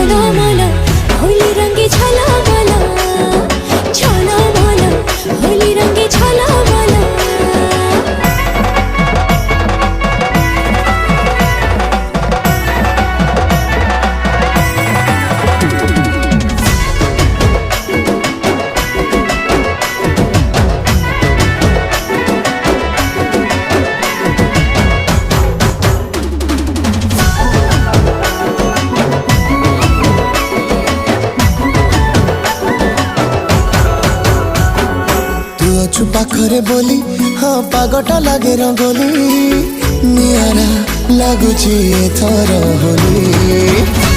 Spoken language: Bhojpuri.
झलमल होली रंगे झलमल झलमल होली रंगे झलमल। पाखरे बोली हाँ पागटा लगे रंगोली नियारा लगुची एथर होली।